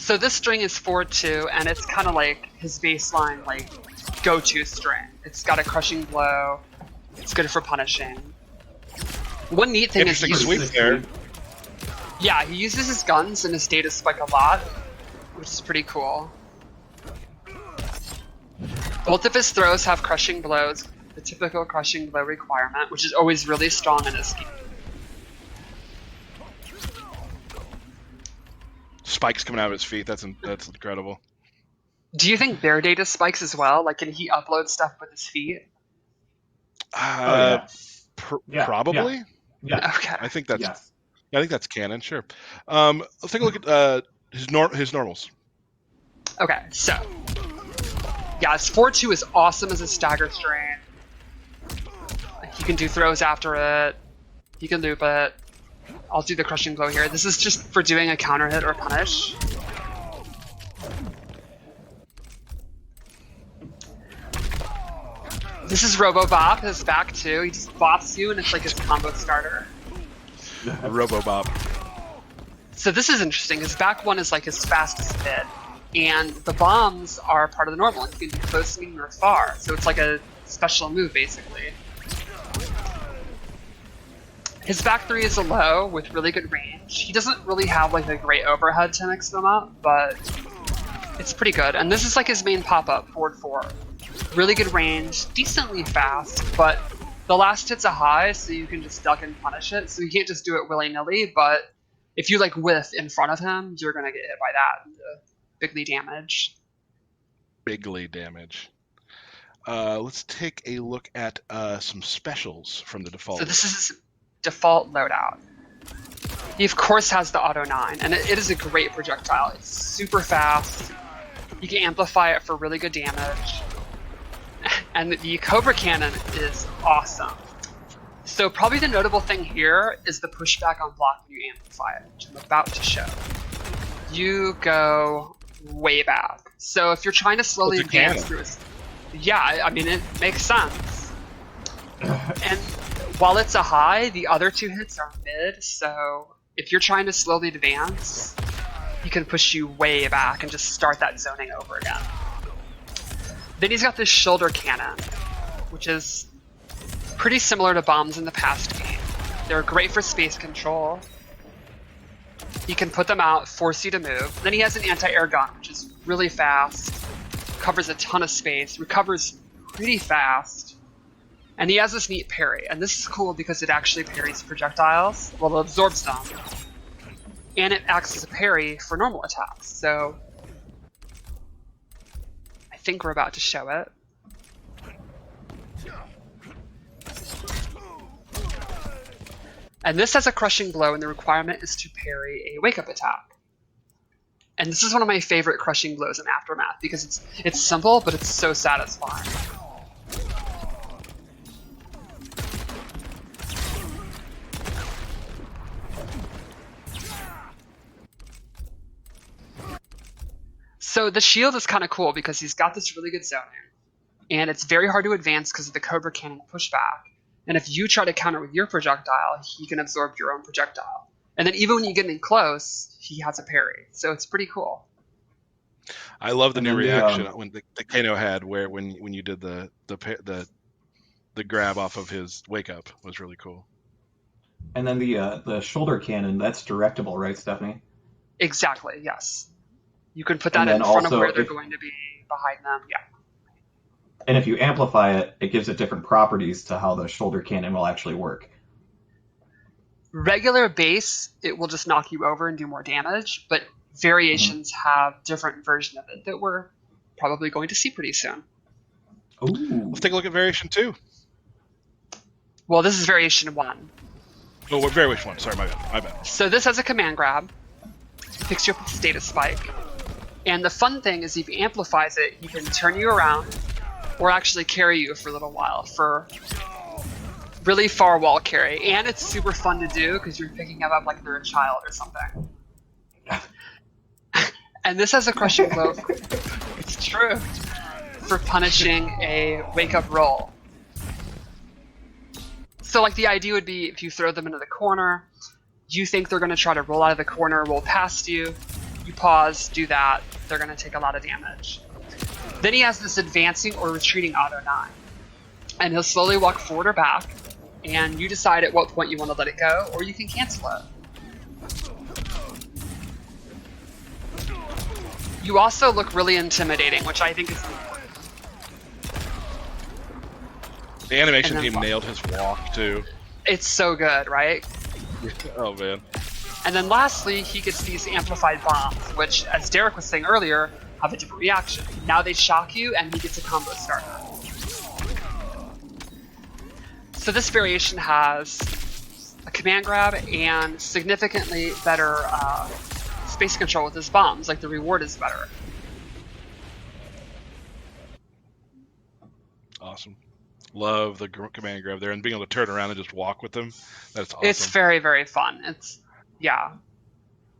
So this string is 4-2, and it's kind of like his baseline, like, go-to string. It's got a crushing blow. It's good for punishing. One neat thing is interesting sweep there. Yeah, he uses his guns and his data spike a lot, which is pretty cool. Both of his throws have crushing blows, the typical crushing blow requirement, which is always really strong in this scheme. Spikes coming out of his feet. That's incredible. Do you think their data spikes as well? Like, can he upload stuff with his feet? Probably. Yeah. Okay. I think that's. Yes. I think that's canon. Sure. Let's take a look at his normals. Okay, so yeah, his 4-2 is awesome as a stagger string. He can do throws after it. He can loop it. I'll do the crushing blow here. This is just for doing a counter hit or punish. This is RoboCop, his back 2. He just bops you and it's like his combo starter. RoboCop. So this is interesting. His back 1 is like his fastest hit. And the bombs are part of the normal. You can do close, medium, or far. So it's like a special move, basically. His back 3 is a low with really good range. He doesn't really have like a great overhead to mix them up, but it's pretty good. And this is like his main pop-up, forward 4. Really good range, decently fast, but the last hit's a high, so you can just duck and punish it. So you can't just do it willy-nilly, but if you like whiff in front of him, you're gonna get hit by that and bigly damage. Bigly damage. Let's take a look at some specials from the default. So this is his default loadout. He of course has the auto 9, and it is a great projectile. It's super fast. You can amplify it for really good damage. And the Cobra Cannon is awesome. So probably the notable thing here is the pushback on block when you amplify it, which I'm about to show. You go way back. So if you're trying to slowly advance through it, yeah, I mean, it makes sense. And while it's a high, the other 2 hits are mid, so if you're trying to slowly advance, he can push you way back and just start that zoning over again. Then he's got this shoulder cannon, which is pretty similar to bombs in the past game. They're great for space control. He can put them out, force you to move. Then he has an anti-air gun, which is really fast, covers a ton of space, recovers pretty fast, and he has this neat parry. And this is cool because it actually parries projectiles, well, it absorbs them, and it acts as a parry for normal attacks. So I think we're about to show it. And this has a crushing blow, and the requirement is to parry a wake-up attack. And this is one of my favorite crushing blows in Aftermath because it's simple, but it's so satisfying. So the shield is kind of cool because he's got this really good zoning, and it's very hard to advance because of the Cobra Cannon pushback. And if you try to counter with your projectile, he can absorb your own projectile. And then even when you get in close, he has a parry. So it's pretty cool. I love the new reaction when the Kano had, where when you did the grab off of his wake up was really cool. And then the shoulder cannon, that's directable, right, Stephanie? Exactly. Yes. You can put that in front of where they're going to be behind them. Yeah. And if you amplify it, it gives it different properties to how the shoulder cannon will actually work. Regular base, it will just knock you over and do more damage, but variations have different version of it that we're probably going to see pretty soon. Ooh. Let's take a look at variation 2. Well, this is variation 1. Oh, what variation 1? Sorry, my bad. So this has a command grab, picks you up with data spike, and the fun thing is if he amplifies it, he can turn you around or actually carry you for a little while for really far wall carry. And it's super fun to do because you're picking him up like they're a child or something. And this has a crushing blow. It's true. For punishing a wake-up roll. So like the idea would be if you throw them into the corner, you think they're going to try to roll out of the corner, roll past you. You pause, do that, they're going to take a lot of damage. Then he has this advancing or retreating auto 9. And he'll slowly walk forward or back, and you decide at what point you want to let it go, or you can cancel it. You also look really intimidating, which I think is important. The animation team nailed his walk, too. It's so good, right? Oh, man. And then lastly, he gets these amplified bombs, which, as Derek was saying earlier, have a different reaction. Now they shock you, and he gets a combo starter. So this variation has a command grab and significantly better space control with his bombs. Like, the reward is better. Awesome. Love the command grab there, and being able to turn around and just walk with them. That's awesome. It's very, very fun. It's, yeah,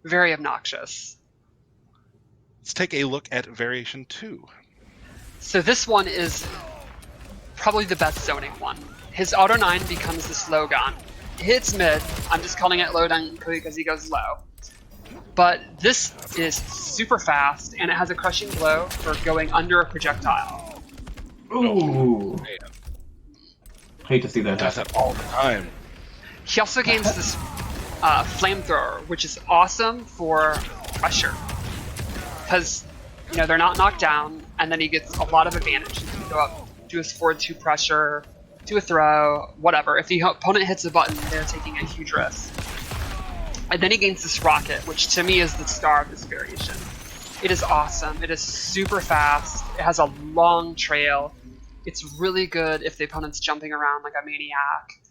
very obnoxious. Let's take a look at variation 2. So this one is probably the best zoning one. His auto 9 becomes this low gun. It hits mid. I'm just calling it low gun because he goes low. But this is super fast, and it has a crushing blow for going under a projectile. Ooh. Man. Hate to see that Does happen. that all the time. He also gains this flamethrower, which is awesome for pressure. Because, you know, they're not knocked down, and then he gets a lot of advantage. He can go up, do his forward 2 pressure, do a throw, whatever. If the opponent hits a button, they're taking a huge risk. And then he gains this rocket, which to me is the star of this variation. It is awesome. It is super fast. It has a long trail. It's really good if the opponent's jumping around like a maniac.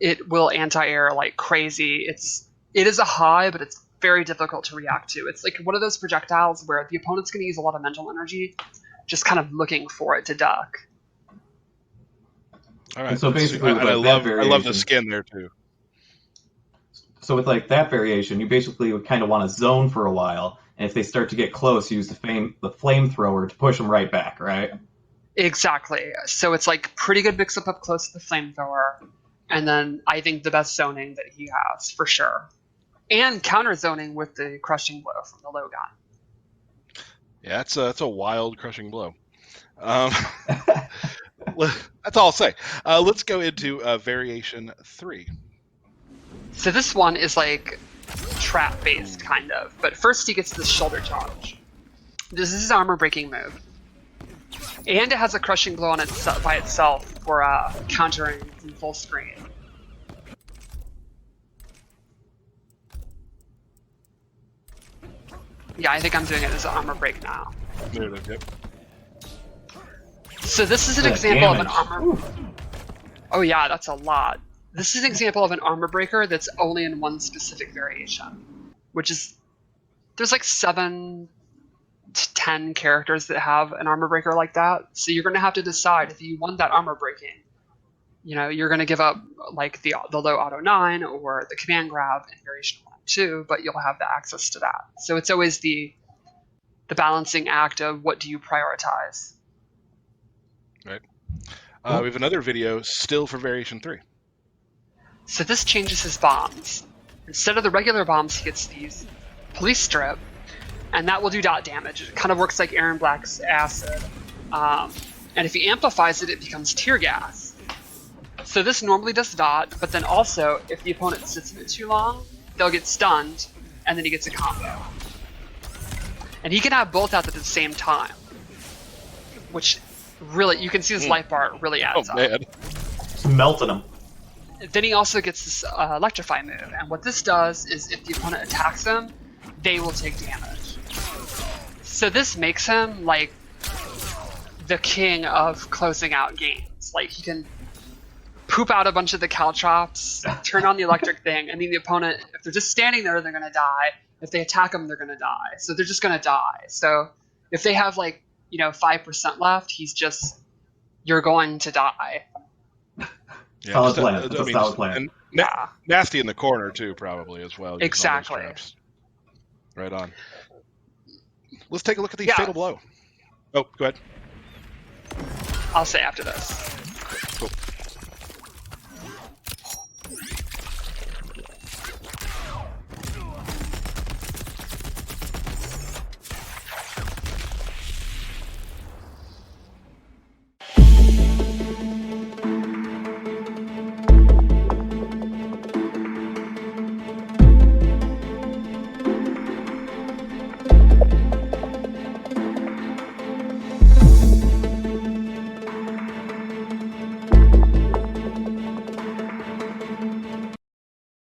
It will anti-air like crazy. It is a high, but it's very difficult to react to. It's like one of those projectiles where the opponent's going to use a lot of mental energy, just kind of looking for it to duck. All right. And so basically, and I love the skin there too. So with like that variation, you basically would kind of want to zone for a while, and if they start to get close, use the flamethrower to push them right back, right? Exactly. So it's like pretty good mix up close to the flamethrower, and then I think the best zoning that he has for sure, and counter zoning with the crushing blow from the low gun. Yeah, that's a wild crushing blow. That's all I'll say. Let's go into variation 3. So this one is like trap based kind of, but first he gets this shoulder charge. This is his armor breaking move, and it has a crushing blow on it by itself for countering from full screen. Yeah, I think I'm doing it as an armor break now. There it is, yep. So this is an example of an armor. Oh yeah, that's a lot. This is an example of an armor breaker that's only in one specific variation, which is there's like 7 to 10 characters that have an armor breaker like that. So you're going to have to decide if you want that armor breaking. You know, you're going to give up like the low auto 9 or the command grab in variation 1 and 2, but you'll have the access to that. So it's always the balancing act of what do you prioritize. Right. We have another video still for variation 3. So this changes his bombs. Instead of the regular bombs, he gets these police strip, and that will do dot damage. It kind of works like Aaron Black's acid. And if he amplifies it, it becomes tear gas. So this normally does dot, but then also, if the opponent sits in it too long, they'll get stunned, and then he gets a combo. And he can have both out at the same time, which really, you can see this life bar really adds up. Man. It's melting them. Then he also gets this electrify move, and what this does is if the opponent attacks him, they will take damage. So this makes him like the king of closing out games. Like he can poop out a bunch of the caltrops, turn on the electric thing, and then the opponent, if they're just standing there, they're gonna die. If they attack them, they're gonna die. So they're just gonna die. So if they have like 5% left, he's just, you're going to die. Yeah, solid plan. It's a solid plan. And Yeah. nasty in the corner too, probably as well. Exactly. Right on. Let's take a look at the Yeah. fatal blow. Oh, go ahead. I'll say after this.